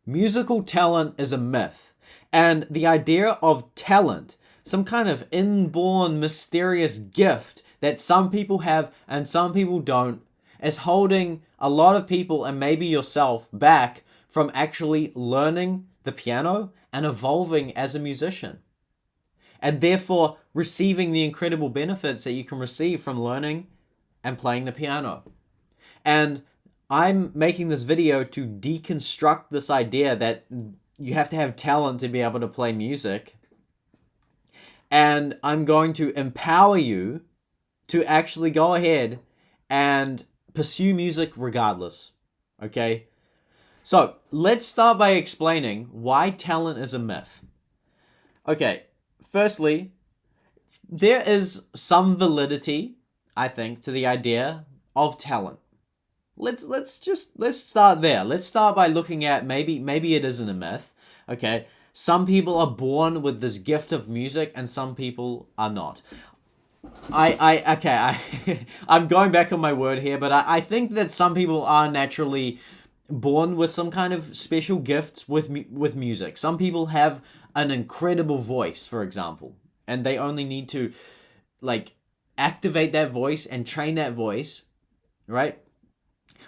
Musical talent is a myth. And the idea of talent, some kind of inborn mysterious gift that some people have and some people don't, is holding a lot of people and maybe yourself back from actually learning the piano and evolving as a musician. And therefore receiving the incredible benefits that you can receive from learning and playing the piano. And I'm making this video to deconstruct this idea that you have to have talent to be able to play music. And I'm going to empower you to actually go ahead and pursue music regardless. Okay? So let's start by explaining why talent is a myth. Okay, firstly, there is some validity, I think, to the idea of talent. Let's start there. Let's start by looking at maybe it isn't a myth. Okay, some people are born with this gift of music, and some people are not. I'm going back on my word here, but I think that some people are naturally born with some kind of special gifts with music. Some people have an incredible voice, for example, and they only need to like activate that voice and train that voice, right?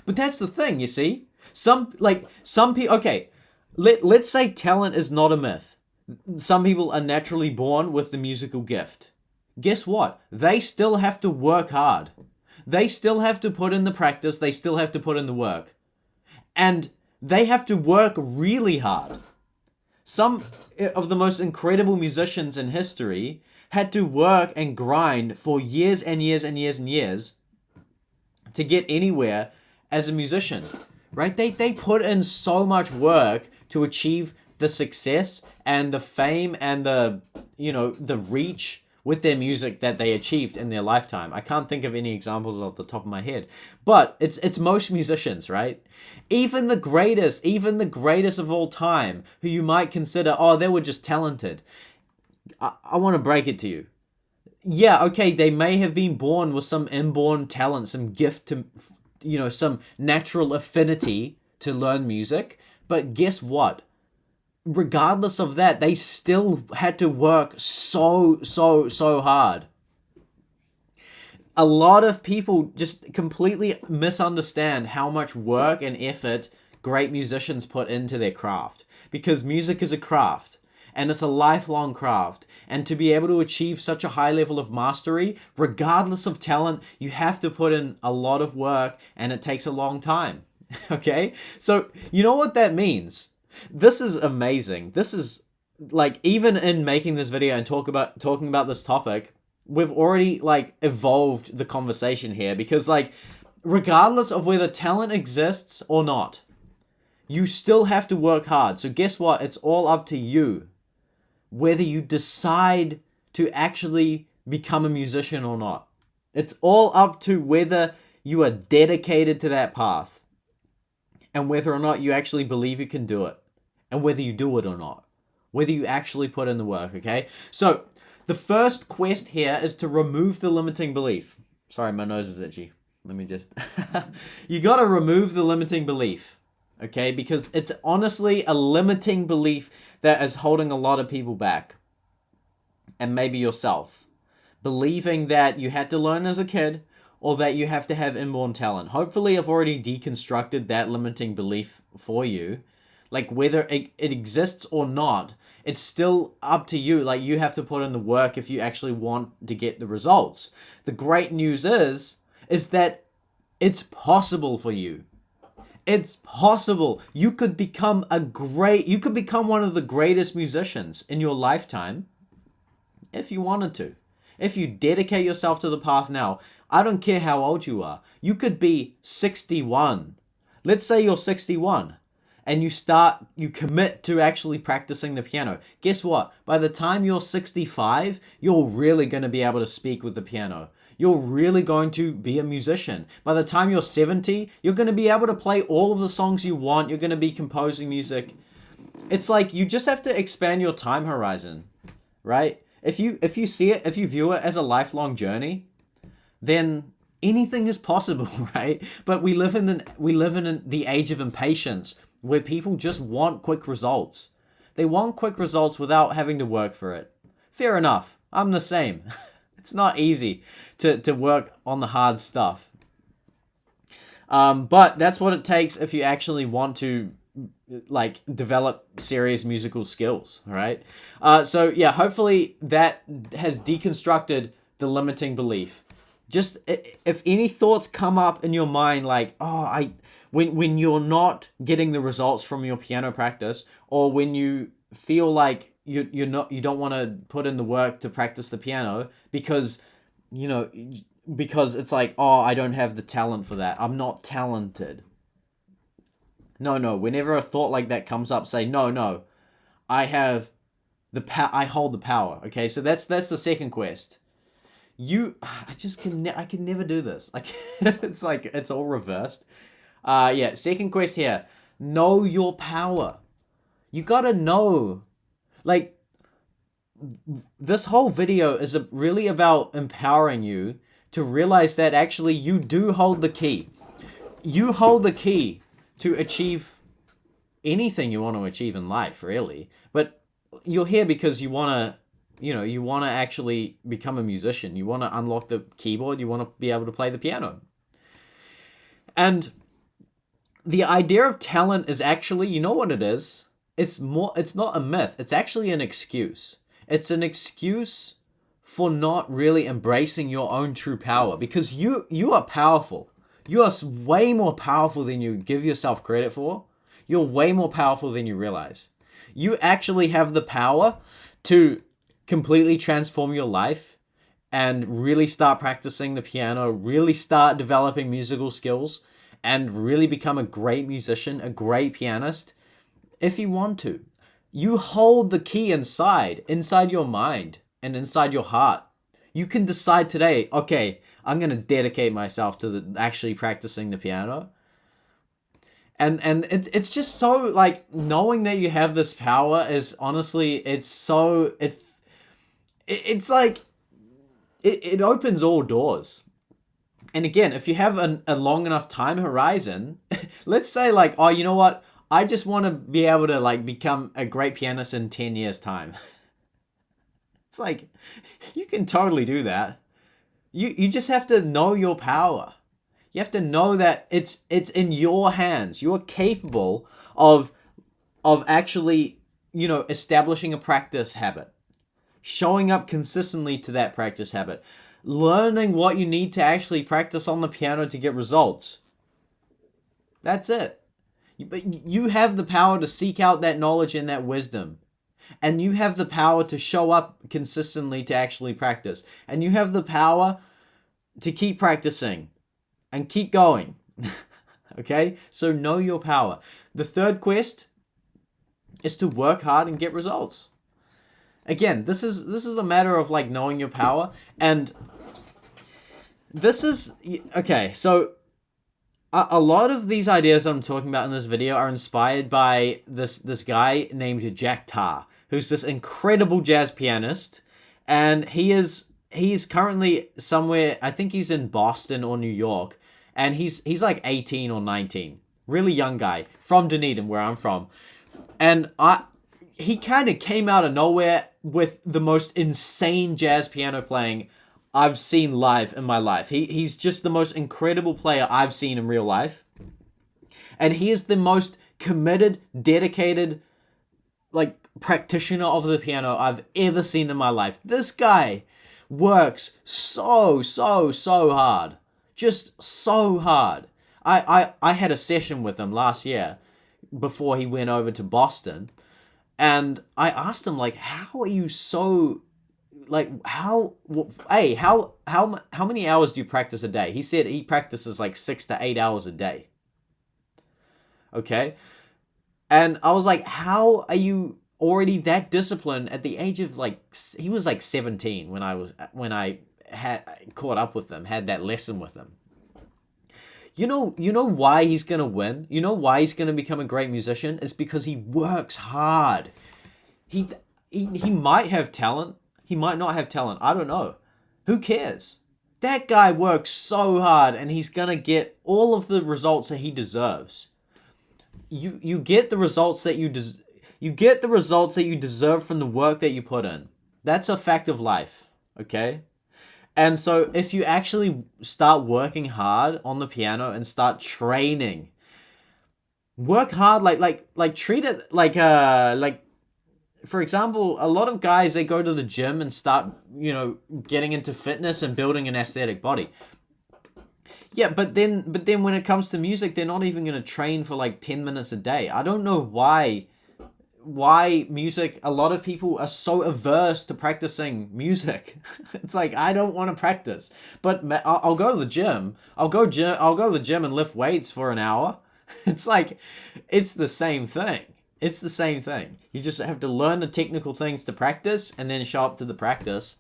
But that's the thing, you see. Some people. Okay, let's say talent is not a myth. Some people are naturally born with the musical gift. Guess what? They still have to work hard. They still have to put in the practice. They still have to put in the work. And they have to work really hard. Some of the most incredible musicians in history had to work and grind for years and years and years and years to get anywhere as a musician, right? They put in so much work to achieve the success and the fame and the reach with their music that they achieved in their lifetime. I can't think of any examples off the top of my head, but it's most musicians, right? Even the greatest of all time, who you might consider, oh, they were just talented. I want to break it to you. Yeah, okay, they may have been born with some inborn talent, some gift to, some natural affinity to learn music, but guess what? Regardless of that, they still had to work so hard. A lot of people just completely misunderstand how much work and effort great musicians put into their craft, because music is a craft and it's a lifelong craft. And to be able to achieve such a high level of mastery, regardless of talent, you have to put in a lot of work and it takes a long time. Okay? So, you know what that means? This is amazing. This is like, even in making this video and talking about this topic, we've already like evolved the conversation here, because like, regardless of whether talent exists or not, you still have to work hard. So guess what? It's all up to you whether you decide to actually become a musician or not. It's all up to whether you are dedicated to that path and whether or not you actually believe you can do it, and whether you do it or not, whether you actually put in the work, okay? So the first quest here is to remove the limiting belief. Sorry, my nose is itchy. Let me just... You got to remove the limiting belief, okay? Because it's honestly a limiting belief that is holding a lot of people back. And maybe yourself. Believing that you had to learn as a kid, or that you have to have inborn talent. Hopefully I've already deconstructed that limiting belief for you. Like, whether it exists or not, it's still up to you. Like, you have to put in the work if you actually want to get the results. The great news is that it's possible for you. It's possible. You could become one of the greatest musicians in your lifetime if you wanted to. If you dedicate yourself to the path now, I don't care how old you are. You could be 61. Let's say you're 61 and you commit to actually practicing the piano. Guess what? By the time you're 65, you're really going to be able to speak with the piano. You're really going to be a musician. By the time you're 70, you're going to be able to play all of the songs you want. You're going to be composing music. It's like you just have to expand your time horizon, right? If you view it as a lifelong journey, then anything is possible, right? But we live in the age of impatience, where people just want quick results. They want quick results without having to work for it. Fair enough. I'm the same. It's not easy to work on the hard stuff. But that's what it takes if you actually want to like develop serious musical skills, right? So yeah, hopefully that has deconstructed the limiting belief. Just if any thoughts come up in your mind like, when you're not getting the results from your piano practice, or when you feel like you don't want to put in the work to practice the piano because because it's like, oh, I don't have the talent for that. I'm not talented. No. Whenever a thought like that comes up, say, no. I have I hold the power. Okay, so that's the second quest. I can never do this. It's like it's all reversed. Yeah. Second quest here. Know your power. You gotta know. Like, this whole video is really about empowering you to realize that actually you do hold the key. You hold the key to achieve anything you want to achieve in life, really. But you're here because you want to actually become a musician. You want to unlock the keyboard. You want to be able to play the piano. And the idea of talent is actually, you know what it is? It's not a myth. It's actually an excuse. It's an excuse for not really embracing your own true power, because you are powerful. You are way more powerful than you give yourself credit for. You're way more powerful than you realize. You actually have the power to completely transform your life and really start practicing the piano, really start developing musical skills, and really become a great musician, a great pianist, if you want to. You hold the key inside your mind and inside your heart. You can decide today, okay, I'm going to dedicate myself to actually practicing the piano. And it's just so, like, knowing that you have this power is honestly, it's like, it opens all doors. And again, if you have a long enough time horizon, let's say like, oh, you know what? I just want to be able to like become a great pianist in 10 years time. It's like, you can totally do that. You just have to know your power. You have to know that it's in your hands. You are capable of actually, establishing a practice habit, showing up consistently to that practice habit, learning what you need to actually practice on the piano to get results. That's it. But you have the power to seek out that knowledge and that wisdom. And you have the power to show up consistently to actually practice. And you have the power to keep practicing and keep going. Okay? So know your power. The third quest is to work hard and get results. Again, this is a matter of like knowing your power, and this is okay. So a lot of these ideas I'm talking about in this video are inspired by this guy named Jack Tarr, who's this incredible jazz pianist, and he's currently somewhere. I think he's in Boston or New York, and he's like 18 or 19, really young guy from Dunedin, where I'm from, and he kind of came out of nowhere with the most insane jazz piano playing I've seen live in my life. He's just the most incredible player I've seen in real life. And he is the most committed, dedicated, like, practitioner of the piano I've ever seen in my life. This guy works so hard. Just so hard. I had a session with him last year before he went over to Boston. And I asked him, like, how are you so, like, how many hours do you practice a day? He said he practices like 6 to 8 hours a day. Okay? And I was like, how are you already that disciplined at the age of, like, he was like 17 when I had caught up with him, had that lesson with him. You know why he's going to win? You know why he's going to become a great musician? It's because he works hard. He might have talent. He might not have talent. I don't know. Who cares? That guy works so hard and he's going to get all of the results that he deserves. you get the results that you get the results that you deserve from the work that you put in. That's a fact of life, okay? And so if you actually start working hard on the piano and start training, work hard, like treat it like for example, a lot of guys, they go to the gym and start, getting into fitness and building an aesthetic body. Yeah, but then when it comes to music, they're not even going to train for like 10 minutes a day. I don't know why music, a lot of people are so averse to practicing music. It's like, I don't want to practice, but I'll go to the gym. I'll go to the gym and lift weights for an hour. It's like, it's the same thing. It's the same thing. You just have to learn the technical things to practice and then show up to the practice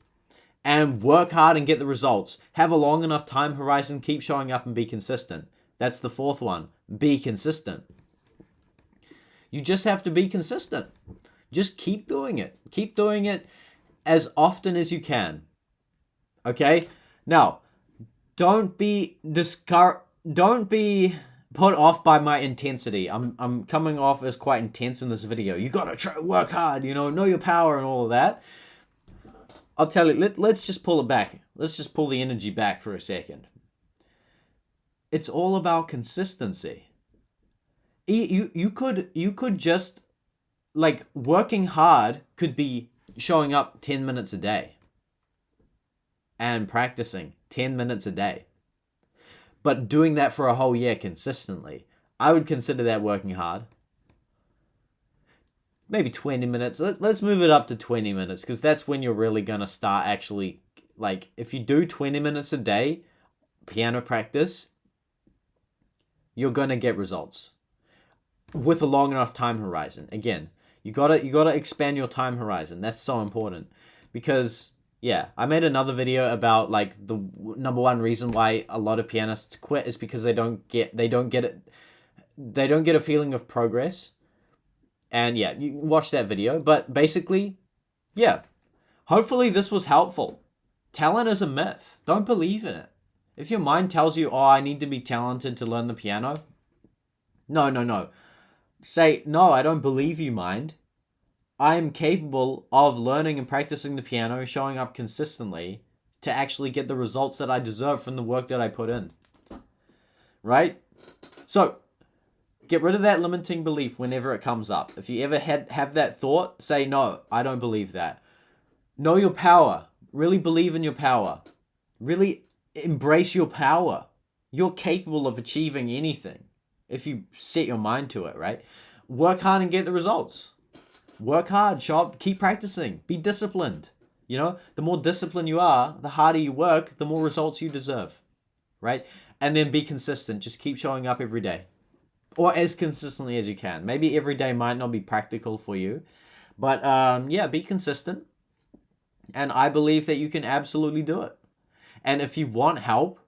and work hard and get the results. Have a long enough time horizon, keep showing up and be consistent. That's the fourth one. Be consistent. You just have to be consistent. Just keep doing it. Keep doing it as often as you can. Okay? Now, don't be put off by my intensity. I'm coming off as quite intense in this video. You gotta try work hard, know your power and all of that. I'll tell you, let's just pull it back. Let's just pull the energy back for a second. It's all about consistency. You could just, like, working hard could be showing up 10 minutes a day and practicing 10 minutes a day. But doing that for a whole year consistently, I would consider that working hard. Maybe 20 minutes. Let's move it up to 20 minutes, because that's when you're really going to start actually, like, if you do 20 minutes a day piano practice, you're going to get results with a long enough time horizon. Again, you gotta expand your time horizon. That's so important, because I made another video about, like, the number one reason why a lot of pianists quit is because they don't get a feeling of progress. And you can watch that video. But basically, hopefully this was helpful. Talent is a myth. Don't believe in it. If your mind tells you, I need to be talented to learn the piano, no. Say, no, I don't believe you, mind. I am capable of learning and practicing the piano, showing up consistently to actually get the results that I deserve from the work that I put in. Right? So, get rid of that limiting belief whenever it comes up. If you ever have that thought, say, no, I don't believe that. Know your power. Really believe in your power. Really embrace your power. You're capable of achieving anything if you set your mind to it, right? Work hard and get the results. Work hard, show up, keep practicing. Be disciplined. The more disciplined you are, the harder you work, the more results you deserve, right? And then be consistent. Just keep showing up every day, or as consistently as you can. Maybe every day might not be practical for you, but be consistent. And I believe that you can absolutely do it. And if you want help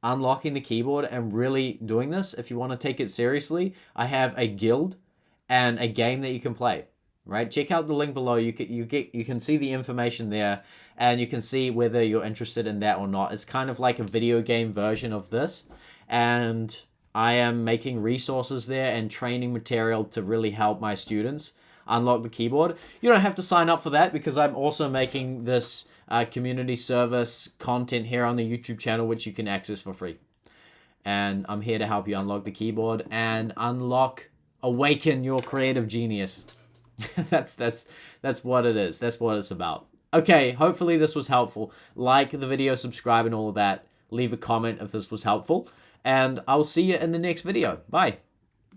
unlocking the keyboard and really doing this, if you want to take it seriously, I have a guild and a game that you can play. Right? Check out the link below. You can see the information there, and you can see whether you're interested in that or not. It's kind of like a video game version of this, and I am making resources there and training material to really help my students unlock the keyboard. You don't have to sign up for that, because I'm also making this community service content here on the YouTube channel, which you can access for free. And I'm here to help you unlock the keyboard and awaken your creative genius. That's what it is. That's what it's about. Okay, hopefully this was helpful. Like the video, subscribe, and all of that. Leave a comment if this was helpful. And I'll see you in the next video. Bye.